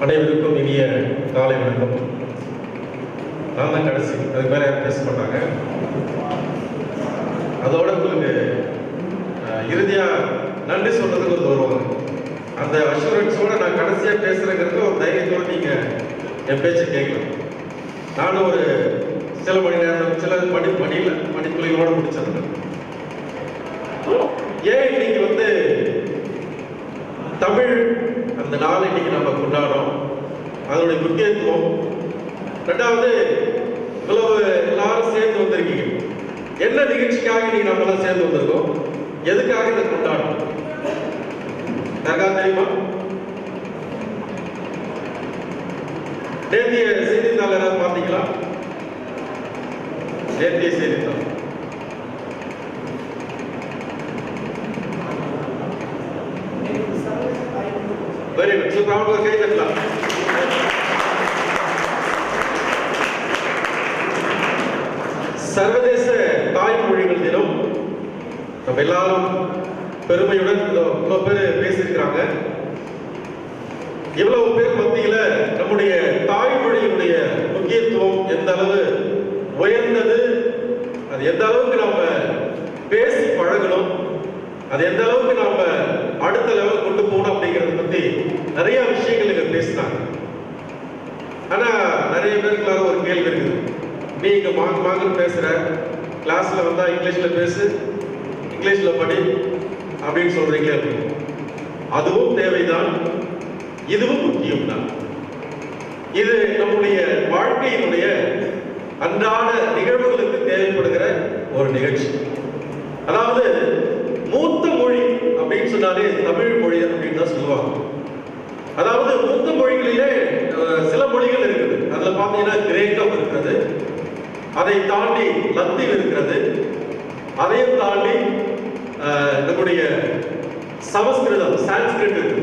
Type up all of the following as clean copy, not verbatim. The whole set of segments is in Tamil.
அனைவருக்கும் இனிய காலை வணக்கம். நான் தான் கடைசி, அதுக்கு மேலே பேச மாட்டாங்க. அதோட உங்களுக்கு இறுதியாக நன்றி சொல்றதுக்கு ஒரு வருவாங்க. அந்த அஷூரன்ஸோட நான் கடைசியாக பேசுறேங்கிறது ஒரு தைரியத்தோடு நீங்கள் என் பேச்சை கேட்கலாம். நானும் ஒரு சில மணி நேரம் சில மணித்துளிகளோட முடிச்சிருந்தேன். ஏன் இன்னைக்கு தமிழ் அந்த நாள் இன்னைக்கு நம்ம கொண்டாடுறோம், அதனுடைய முக்கியத்துவம். ரெண்டாவது, இவ்வளவு எல்லாரும் சேர்ந்து வந்திருக்கீங்க. என்ன நிகழ்ச்சிக்காக இன்னைக்கு நம்மளாம் சேர்ந்து வந்திருக்கோம், எதுக்காக இதை கொண்டாடுறோம் யாருக்காவது தெரியுமா? நேத்திய செய்தித்தாள் ஏதாவது பார்த்தீங்களா? நேத்திய செய்தித்தாள் வெரி குட். சூப்பராக கை தட்டலாம். சர்வதேச தாய்மொழிகள் தினம். நம்ம எல்லாரும் பெருமையுடன் இவ்வளவு பேர் பேசியிருக்கிறாங்க. இவ்வளவு பேர் மத்தியில நம்முடைய தாய்மொழியினுடைய முக்கியத்துவம் எந்த அளவு உயர்ந்தது, அது எந்த அளவுக்கு நாம பேசி பழகணும், அது எந்த அளவுக்கு நாம அடுத்த லெவல் கொண்டு போகணும் அப்படிங்கிறத பத்தி நிறைய விஷயங்கள் இங்க பேசினாங்க. ஆனா நிறைய பேருக்குள்ளார ஒரு கேள்வி இருக்குது. நீ இங்க மாங்கன்னு பேசுற, கிளாஸ்ல வந்தா இங்கிலீஷ்ல பேசு, இங்கிலீஷ்ல படி அப்படின்னு சொல்றீங்களே. அதுவும் தேவைதான், இதுவும் முக்கியம் தான். இது நம்முடைய வாழ்க்கையினுடைய அன்றாட நிகழ்வுகளுக்கு தேவைப்படுகிற ஒரு நிகழ்ச்சி. அதாவது மூத்த மொழி அப்படின்னு சொன்னாலே தமிழ் மொழி அப்படின்னு தான் சொல்லுவாங்க. அதாவது மூத்த மொழிகளிலே சில மொழிகள் இருக்குது. அதுல பாத்தீங்கன்னா கிரேக்கம் இருக்கிறது, அதை தாண்டி லத்தீன் இருக்கிறது, அதையும் தாண்டி நம்முடைய சமஸ்கிருதம் சான்ஸ்கிரிட் இருக்கு.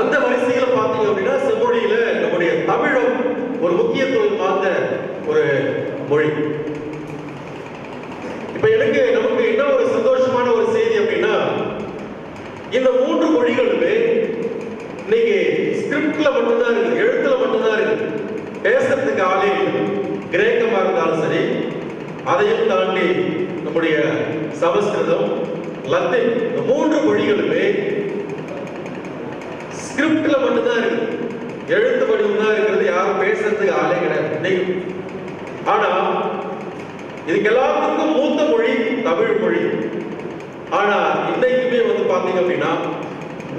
அந்த வரிசையில பாத்தீங்க அப்படின்னா செம்மொழியில நம்முடைய தமிழும் ஒரு முக்கியத்துவம் பார்த்த ஒரு மொழி. இப்ப நமக்கு என்ன ஒரு சந்தோஷமான ஒரு செய்தி அப்படின்னா, இந்த மூன்று மொழிகளுமே இன்னைக்கு ஸ்கிரிப்ட்ல மட்டும்தான் இருக்கு, எழுத்துல மட்டும்தான் இருக்கு. பேசுறதுக்கு ஆளே இல்லை. கிரேக்கமா இருந்தாலும் சரி, அதையும் தாண்டி நம்முடைய சமஸ்கிருதம், லத்தீன், இந்த மூன்று மொழிகளுமே ஸ்கிரிப்ட்ல மட்டும்தான் இருக்கு, எழுத்து வடிவம் தான் இருக்கிறது. யாரும் பேசுறதுக்கு ஆளே கிடையாது. ஆனா இதுக்கு எல்லாத்துக்கும் மூத்த மொழி தமிழ் மொழி. ஆனா இன்னைக்குமே பாத்தீங்க அப்படின்னா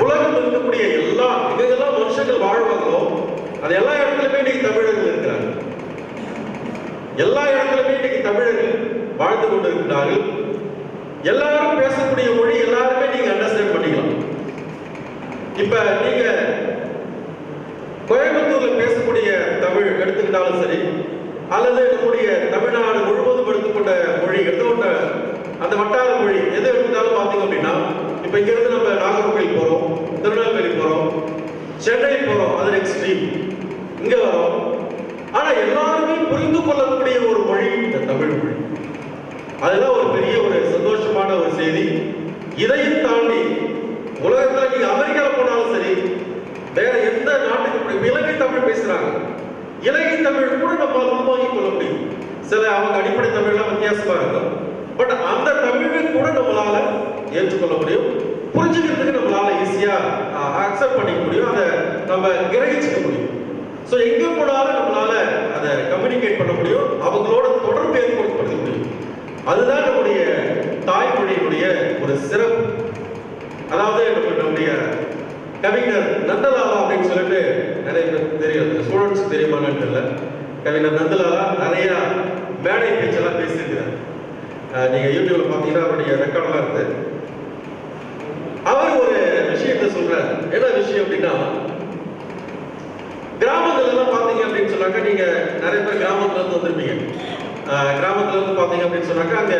உலகம் இருக்கக்கூடிய எங்கெல்லாம் மனுஷங்கள் வாழ்வாங்களோ அது எல்லா இடத்துலயுமே இன்னைக்கு தமிழர்கள் இருக்கிறாங்க. எல்லா இடத்துலயுமே இன்னைக்கு தமிழர்கள் வாழ்ந்து கொண்டிருக்கிறார்கள். எல்லாரும் பேசக்கூடிய மொழி எல்லாருமே நீங்க அண்டர்ஸ்டாண்ட் பண்ணிக்கலாம். இப்ப நீங்க கோயம்புத்தூர்ல பேசக்கூடிய தமிழ் எடுத்துக்கிட்டாலும் சரி, அல்லது நம்முடைய தமிழ்நாடு முழுவதும் எடுத்துக்கொண்ட மொழி, எடுத்துக்கொண்ட அந்த வட்டார மொழி எது எடுத்தாலும் பாத்தீங்க அப்படின்னா, இப்ப இங்க இருந்து நம்ம நாகர்கோவில் போறோம், திருநெல்வேலி போறோம், சென்னை போறோம், அது எக்ஸ்ட்ரீம் இங்க வரோம். ஆனா எல்லாருமே புரிந்து கொள்ளக்கூடிய ஒரு மொழி இந்த தமிழ் மொழி. அதுதான் ஒரு பெரிய ஒரு சந்தோஷமான ஒரு செய்தி. இதையும் தாண்டி உலகத்துல நீங்க அமெரிக்கால போனாலும் சரி, வேற எந்த நாட்டுக்கு இலங்கை தமிழ் பேசுறாங்க, இலங்கை தமிழ் கூட நம்ம உள்வாங்கிக் கொள்ள முடியும். சில அவங்க அடிப்படை தமிழ்லாம் வித்தியாசமா இருக்கும். பட் அந்த தமிழை கூட நம்மளால ஏற்றுக்கொள்ள முடியும், புரிஞ்சுக்கிறதுக்கு நம்மளால ஈஸியா அக்செப்ட் பண்ணிக்க முடியும், அதை நம்ம கிரகிச்சுக்க முடியும். ஸோ எங்க போனாலும் நம்மளால அதை கம்யூனிகேட் பண்ண முடியும், அவங்களோட தொடர்பு ஏற்படுத்த முடியும். அதுதான் நம்முடைய தாய்மொழியினுடைய ஒரு சிறப்பு. அதாவது நம்முடைய கவிஞர் நந்தலாலா அப்படின்னு சொல்லிட்டு நிறைய பேர் தெரியும், ஸ்டூடெண்ட்ஸ் தெரியுமான்னு தெரியல. கவிஞர் நந்தலாலா நிறைய மேடை பேச்செல்லாம் பேசியிருக்கிறார். நீங்க யூடியூப்ல பாத்தீங்கன்னா அவருடைய ரெக்கார்டெல்லாம் இருக்கு. அவர் ஒரு விஷயத்தை சொல்றாரு. என்ன விஷயம் அப்படின்னா, கிராமத்துல எல்லாம் பாத்தீங்க அப்படின்னு சொன்னாக்க, நீங்க நிறைய பேர் கிராமத்துல இருந்து வந்திருப்பீங்க. கிராமத்துல இருந்து பாத்தீங்க அப்படின்னு சொன்னாக்க, அங்க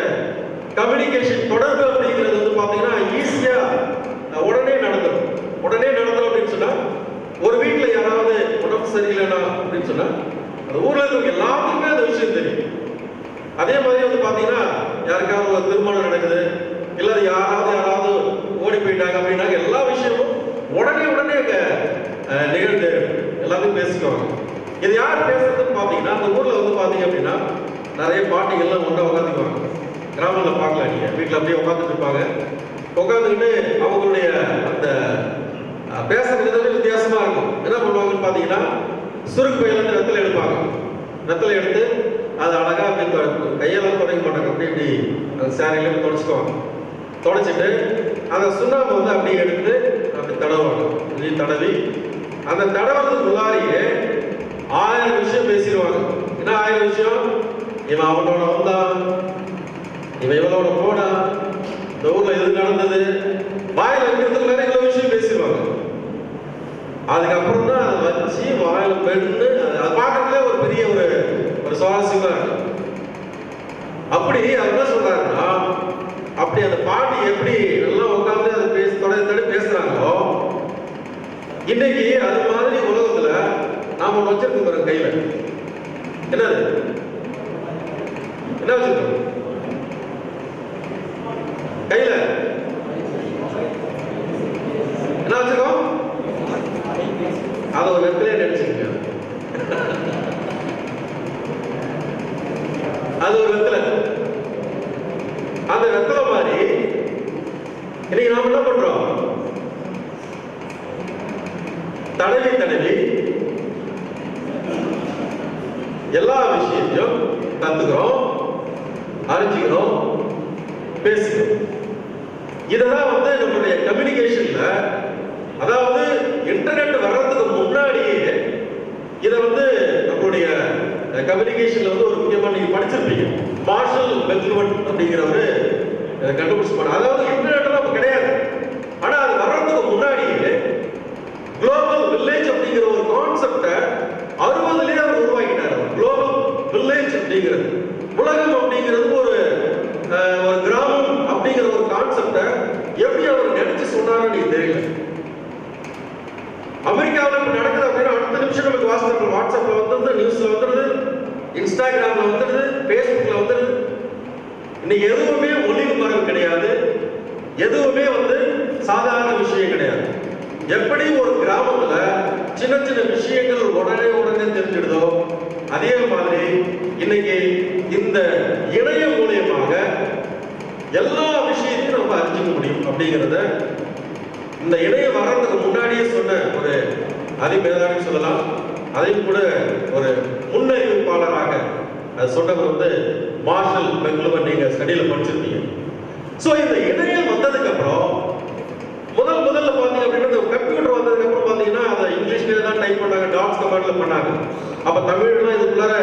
கம்யூனிகேஷன் தொடர்பு அப்படிங்கிறது பாத்தீங்கன்னா ஈஸியா உடனே நடந்துடும் அப்படின்னு சொன்னா, ஒரு வீட்டுல யாராவது உடம்பு சரியில்லைன்னா அப்படின்னு சொன்னா அந்த ஊர்ல இருக்க எல்லாத்துக்குமே அந்த விஷயம் தெரியும். அதே மாதிரி பாத்தீங்கன்னா யாருக்காவது ஒரு திருமணம் நடக்குது, இல்ல யாராவது ஓடி போயிட்டாங்க அப்படின்னா எல்லா விஷயமும் உடனே உட்காந்து பேசிக்குவாங்க. இது யார் பேசுறதுன்னு பார்த்தீங்கன்னா, அந்த ஊர்ல வந்து பார்த்தீங்க அப்படின்னா நிறைய பாட்டிகள்லாம் ஒன்றா உட்காந்துக்குவாங்க. கிராமத்தில் பார்க்கலாம், நீங்க வீட்டில் அப்படியே உட்காந்துட்டு இருப்பாங்க. உட்காந்துக்கிட்டு அவங்களுடைய அந்த பேசுற விதமே வித்தியாசமா இருக்கும். என்ன பண்ணுவாங்கன்னு பார்த்தீங்கன்னா, சுருக்கு பையிலேருந்து வெத்தலை எடுப்பாங்க. வெத்தலை எடுத்து அதை அழகா அப்படி கையெல்லாம் தொடங்க மாட்டாங்க, அப்படி இப்படி அந்த சேரையில தொடச்சிக்குவாங்க. தொடச்சிட்டு அந்த சுண்ணாம்பு வந்து அப்படியே எடுத்து அப்படி தடவாங்க. இப்படி தடவி அந்த தடவுறதுக்கு முன்னாடியே 1000 விஷயம் பேசிடுவாங்க. என்ன 1000 விஷயம்? இவன் அவனோட வந்தான், இவன் இவனோட போனா, இந்த ஊர்ல எது நடந்தது, வாயில வைக்கிறதுக்கு நிறைய இவ்வளவு விஷயம் பேசிடுவாங்க. அதுக்கப்புறம் தான் அதை வச்சு வாயில பெண்ணு அதை பார்க்கறதுல ஒரு பெரிய ஒரு சுவாரஸ்யமா இருக்கு. அப்படி அவர் என்ன சொல்றாருன்னா, அப்படி அந்த பாட்டி எப்படி எல்லாம் உட்காந்து அதை தொடர்ந்து பேசுறாங்களோ, இன்னைக்கு அது மாதிரி உலகத்துல நாம வச்சிருக்கோம் பாருங்க கையில. என்னது என்ன வச்சிருக்கோம் கையில? என்ன வச்சிருக்கோம்? அதை ஒரு வெற்றிலே நினைச்சுங்க. அது ஒரு வெத்தலை. அந்த வெத்தலை மாதிரி இன்னைக்கு நாம என்ன பண்றோம்? தடவி தடவி எல்லா விஷயத்தையும் கத்துக்கிறோம், அறிஞ்சுக்கிறோம், பேசுகிறோம். இதெல்லாம் வந்து நம்மளுடைய கம்யூனிகேஷன்ல, அதாவது இன்டர்நெட் வர்றதுக்கு முன்னாடியே இதை வந்து நம்மளுடைய கம்யூனிகேஷன்ல வந்து ஒரு முக்கியமான நீங்க படிச்சிருப்பீங்க. மார்ஷல் மெக்லுவன் அப்படிங்கிறவரு கண்டுபிடிச்சு பண்ண. அதாவது இன்டர்நெட் நம்ம கிடையாது, ஆனா அது வர்றதுக்கு முன்னாடியே குளோபல் வில்லேஜ் அப்படிங்கிற ஒரு கான்செப்டை 60லயே அவர் உருவாக்கிட்டார். குளோபல் வில்லேஜ் அப்படிங்கிறது, உலகம் அப்படிங்கிறது ஒரு கிராமம் அப்படிங்கிற ஒரு கான்செப்டை எப்படி அவர் நினைச்சு சொன்னாருன்னு நீங்க தெரியல. அமெரிக்காவில் இப்ப நடக்குது அப்படின்னா அடுத்த நிமிஷம் நமக்கு வாட்ஸ்அப்ல வந்துருது, நியூஸ்ல வந்துருது, இன்ஸ்டாகிராம்ல வந்துருது, பேஸ்புக்ல வந்துருது. இன்னைக்கு எதுவுமே ஒளிவு மறைவு கிடையாது, எதுவுமே வந்து சாதாரண விஷயம் கிடையாது. எப்படி ஒரு கிராமத்துல சின்ன சின்ன விஷயங்கள் உடனே தெரிஞ்சிடுதோ, அதே மாதிரி இன்னைக்கு இந்த இணையம் மூலியமாக எல்லா விஷயத்தையும் நம்ம அறிஞ்சிக்க முடியும். அப்படிங்கிறத இந்த இணையம் வர்றதுக்கு முன்னாடியே சொன்ன ஒரு அதிமேதாவி சொல்லலாம். அதையும் கூட ஒரு முன்னறிவிப்பாளராக அது சொன்னவர் வந்து மார்ஷல் மெக்லுவன். நீங்க ஸ்டடியில படிச்சிருப்பீங்க. சோ இந்த இணையம் வந்ததுக்கு அப்புறம் முதல்ல பாத்தீங்க அப்படின்னா, கம்ப்யூட்டர் வந்ததுக்கு அப்புறம் பாத்தீங்கன்னா அதை இங்கிலீஷ்ல தான் டைப் பண்ணாங்க, டாட்ஸ் கமாண்ட்ல பண்ணாங்க. அப்ப தமிழ்லாம் இதுக்குள்ளார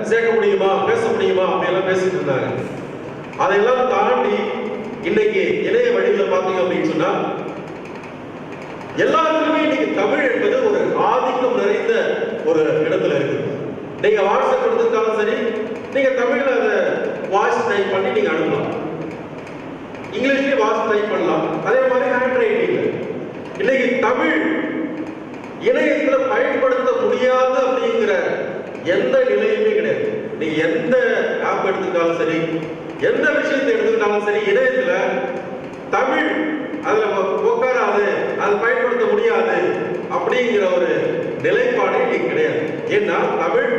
சேர்க்க முடியுமா, பேச முடியுமா அப்படியெல்லாம் பேசிட்டு இருந்தாங்க. அதையெல்லாம் தாண்டி இன்னைக்கு இணைய வழியில பாத்தீங்க அப்படின்னு சொன்னா எல்லாருக்குமே இன்னைக்கு தமிழ் என்பது ஒரு ஆதிக்கம் நிறைந்த ஒரு இடத்துல இருக்கு. நீங்க வாட்ஸ்அப் எடுத்துட்டாலும் சரி, நீங்க தமிழ்ல அதை வாய்ஸ் டைப் பண்ணி நீங்க அனுப்பலாம், இங்கிலீஷ்லயே வாய்ஸ் டைப் பண்ணலாம். அதே மாதிரி ஹேண்ட் ரைட்டிங். இன்னைக்கு தமிழ் இணையத்துல பயன்படுத்த முடியாது அப்படிங்கிற எந்த நிலையுமே கிடையாது. நீங்க எந்த ஆப் எடுத்துக்கிட்டாலும் சரி, எந்த விஷயத்தை எடுத்துக்கிட்டாலும் சரி, இணையத்துல தமிழ் அதுல உட்காராது, அது பயன்படுத்த முடியாது அப்படிங்கிற ஒரு நிலைப்பாடே இன்னைக்கு கிடையாது. ஏன்னா தமிழ்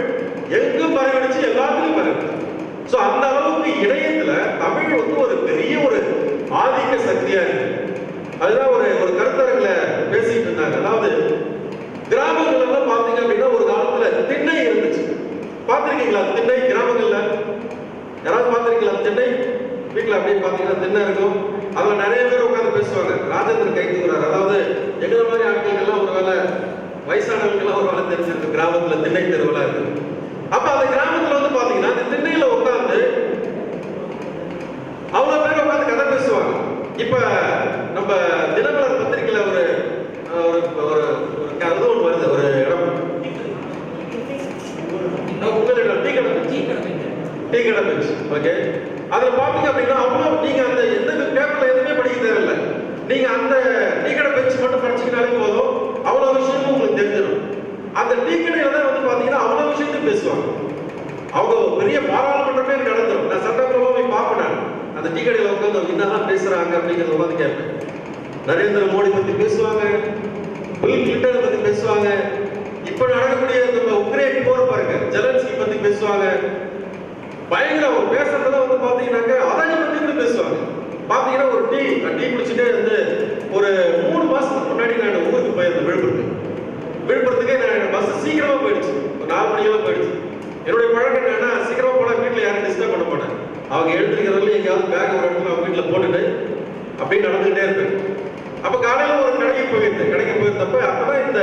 எங்கும் பரவிடுச்சு, எல்லாத்துலயும் பரவுது. சோ அந்த அளவுக்கு இணையத்துல தமிழ் வந்து ஒரு பெரிய ஒரு ஆதிக்க சக்தியா இருக்கு. அதுதான் ஒரு கருத்தரங்குல பேசிட்டு இருந்தாங்க. அதாவது கிராமங்கள் எல்லாம் பாத்தீங்க அப்படின்னா ஒரு காலத்துல திண்ணை இருந்துச்சு. பாத்திருக்கீங்களா திண்ணை? கிராமங்கள்ல யாராவது பாத்திருக்கீங்களா திண்ணை? வீட்டுல அப்படியே பாத்தீங்கன்னா திண்ணை இருக்கும், அதுல நிறைய பேர் உட்காந்து பேசுவாங்க. ராஜேந்திரன் கை தூக்குறாரு. அதாவது எங்களை மாதிரி ஆட்கள் எல்லாம் ஒருவேளை வயசானவங்க எல்லாம் ஒரு வேலை தெரிஞ்சிருக்கு, கிராமத்துல திண்ணை தெருவெல்லாம் இருக்கு. அப்ப அந்த கிராமத்துல வந்து பாத்தீங்கன்னா அந்த திண்ணையில உட்காந்து அவ்வளவு பேர் உட்காந்து கதை பேசுவாங்க. இப்ப நம்ம தினமலர் பத்திரிகையில ஒரு ஒன்று வருது, ஒரு இடம் டீ கடை பெஞ்ச். ஓகே, அதுல பாத்தீங்க அப்படின்னா அவ்வளவு நீங்க அந்த எந்த பேப்பர்ல எதுவுமே படிக்க தேவையில்லை. நீங்க அந்த டீ கடை பெஞ்ச் மட்டும் படிச்சுக்கிட்டாலே போதும், அவ்வளவு விஷயமும் உங்களுக்கு தெரிஞ்சிடும். அந்த டீ கடையில தான் வந்து பாத்தீங்கன்னா அவ்வளவு விஷயத்தையும் பேசுவாங்க. அவங்க பெரிய பாராளுமன்றமே நடந்துடும். நான் சட்டமன்றமா போய் பார்ப்பேன். அந்த டீ கடையில உட்காந்து என்னதான் பேசுறாங்க அப்படிங்கறத உட்காந்து கேட்பேன். நரேந்திர மோடி பத்தி பேசுவாங்க, பில் கிளின்டன் பத்தி பேசுவாங்க, இப்ப நடக்கக்கூடிய பயங்கர ஒரு பேசுறதுல வந்து பாத்தீங்கன்னாக்க அதானி பத்தி பேசுவாங்க. பாத்தீங்கன்னா ஒரு டீ குடிச்சுட்டே வந்து ஒரு 3 மாசத்துக்கு முன்னாடி நான் ஊருக்கு போயிருந்தேன் விழுப்புரத்துக்கே நான் பஸ் சீக்கிரமா போயிடுச்சு, ஒரு 4 மணிக்கெல்லாம் போயிடுச்சு. என்னுடைய பழக்கம் என்னன்னா சீக்கிரமா போனா வீட்டுல யாரும் டிஸ்டர்ப் பண்ண மாட்டேன். அவங்க எழுந்திருக்கிறதுல எங்கேயாவது பேக் ஒரு இடத்துல அவங்க வீட்டுல போட்டுட்டு அப்படியே நடந்துகிட்டே இருப்பேன். அப்ப காலையில ஒரு கடைக்கு போயிருந்தப்ப அப்பதான் இந்த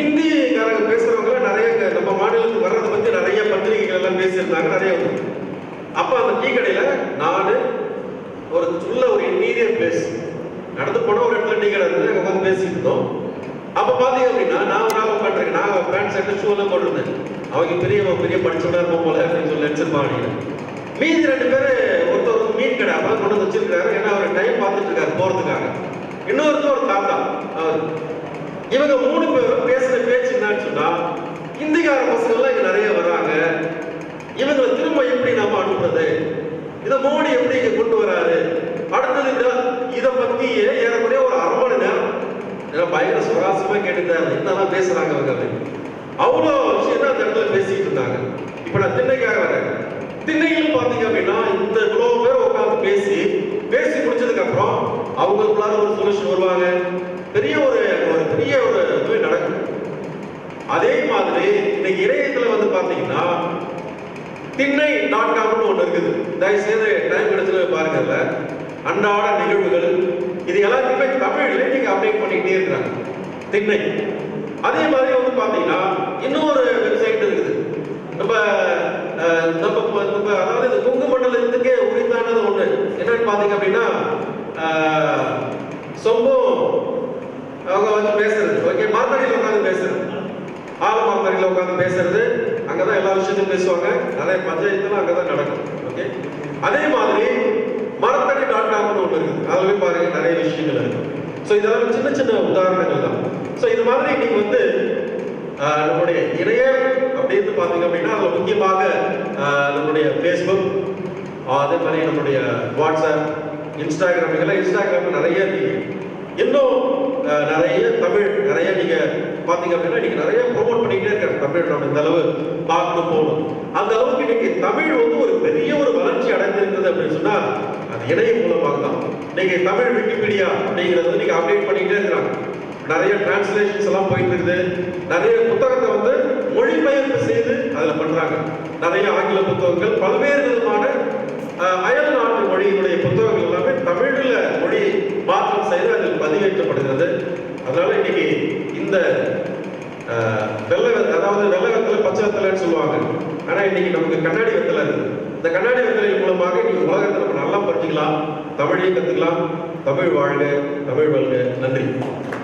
இந்திக்காரங்க பேசுறவங்க நிறைய நம்ம மாநிலத்துக்கு வர்றதை பத்தி நிறைய பத்திரிகைகள் எல்லாம் பேசியிருந்தாங்க, நிறைய வந்து. அப்ப அந்த டீ கடையில நானு ஒரு இன்டீரியர் பிளேஸ் நடந்து போன ஒரு இடத்துல டீ கடை இருந்து அங்க வந்து பேசிட்டு இருந்தோம். அப்ப பாத்தீங்க அப்படின்னா நான் ஒரு நாள் உட்காந்துருக்கேன், நான் பேண்ட் ஷர்ட் ஷூ எல்லாம் போட்டிருந்தேன். அவங்க பெரிய படிச்சவனா இருப்போம் போல அப்படின்னு சொல்லி நினைச்சிருப்பாங்க. மீதி 2 பேரு, ஒருத்தர் மீன் கடை அப்பதான் கொண்டு வந்து வச்சிருக்காரு, ஏன்னா அவர் டைம் பார்த்துட்டு இருக்காரு போறதுக்காக. இன்னொருத்தர் ஒரு தாத்தா. அவர் இவங்க 3 பேரும் பேசுற பேச்சு என்னன்னு சொன்னா, இந்திக்கார பசங்க எல்லாம் இங்க நிறைய வராங்க, இவங்களை திரும்ப எப்படி நாம அனுப்புறது, இதை மோடி எப்படி இங்க கொண்டு வராரு, அடுத்தது இதை பத்தி ஏறக்குறைய ஒரு 1/2 மணி நேரம் பயங்கர சுவாரஸ்யமா கேட்டுட்டாரு. என்னெல்லாம் பேசுறாங்க அவங்க, அவ்வளோ விஷயம் தான் அந்த இடத்துல பேசிட்டு இருந்தாங்க. இப்ப நான் திண்ணைக்காக வரேன். திண்ணையிலும் பாத்தீங்க அப்படின்னா இந்த இவ்வளவு பேர் உட்காந்து பேசி முடிச்சதுக்கு அப்புறம் அவங்களுக்குள்ளார ஒரு சொல்யூஷன் வருவாங்க, பெரிய ஒரு நடக்கும். அதே மாதிரி இன்னைக்கு இணையத்துல வந்து பாத்தீங்கன்னா திண்ணை.comனு ஒண்ணு இருக்குது. தயவுசெய்து டைம் கிடைச்சது பாருங்கல்ல, அன்றாட நிகழ்வுகள் இது எல்லாத்தையுமே தமிழ்ல நீங்க அப்டேட் பண்ணிக்கிட்டே இருக்கிறாங்க திண்ணை. அதே மாதிரி வந்து பாத்தீங்கன்னா இன்னொரு வெப்சைட் இருக்குது. நம்ம அதாவது இந்த கொங்கு மண்டலத்துக்கே உரித்தானது ஒண்ணு என்னன்னு பாத்தீங்க அப்படின்னா சொம்பு அவங்க வந்து பேசுறது, ஓகே, மார்த்தடியில் உட்காந்து பேசுறது, மார்த்தடியில் உட்காந்து பேசுறது, அங்கதான் எல்லா விஷயத்தையும் பேசுவாங்க, நிறைய பஞ்சாயத்துலாம் அங்கதான் நடக்கும். ஓகே, அதே மாதிரி மரத்தடி.comனு ஒண்ணு இருக்கு, அதுல போய் பாருங்க நிறைய விஷயங்கள் இருக்கு. ஸோ இதெல்லாம் சின்ன உதாரணங்கள் தான். ஸோ இது மாதிரி இன்னைக்கு வந்து நம்முடைய இணையம் அப்படின்னு பாத்தீங்க அப்படின்னா அதுல முக்கியமாக நம்முடைய ஃபேஸ்புக், அதே மாதிரி நம்முடைய வாட்ஸ்அப், இன்ஸ்டாகிராம், இதெல்லாம் இன்ஸ்டாகிராம் நிறைய இன்னும் நிறைய தமிழ் நிறைய நீங்க பாத்தீங்க அப்படின்னா நீங்க நிறைய ப்ரோமோட் பண்ணிக்கிட்டே இருக்காங்க. தமிழ் நம்ம இந்த அளவு பார்க்கணும் போகணும், அந்த அளவுக்கு இன்னைக்கு தமிழ் வந்து ஒரு பெரிய ஒரு வளர்ச்சி அடைந்திருக்கிறது அப்படின்னு சொன்னா அது இணையம் மூலமாக தான். நீங்க தமிழ் விக்கிபீடியா அப்படிங்கிறது வந்து நீங்க அப்டேட் பண்ணிக்கிட்டே இருக்கிறாங்க. நிறைய டிரான்ஸ்லேஷன்ஸ் எல்லாம் போயிட்டு இருக்குது. நிறைய புத்தகத்தை வந்து மொழிபெயர்ப்பு செய்து அதுல பண்றாங்க. நிறைய ஆங்கில புத்தகங்கள், பல்வேறு விதமான அயல் நாட்டு மொழியினுடைய புத்தகங்கள் எல்லாமே தமிழ்ல மொழி மாற்றம் செய்து அதில் பதிவேற்றப்படுகிறது. அதனால இன்னைக்கு இந்த அதாவது வெள்ளை வெத்தலை பச்சை வெத்தலைன்னு சொல்லுவாங்க, ஆனா இன்னைக்கு நமக்கு கண்ணாடி வெத்தலை இருக்கு. இந்த கண்ணாடி வெத்தலை மூலமாக இன்னைக்கு உலகத்தை நம்ம நல்லா படிச்சுக்கலாம், தமிழையும் கத்துக்கலாம். தமிழ் வாழ்க, தமிழ் வாழ்க. நன்றி.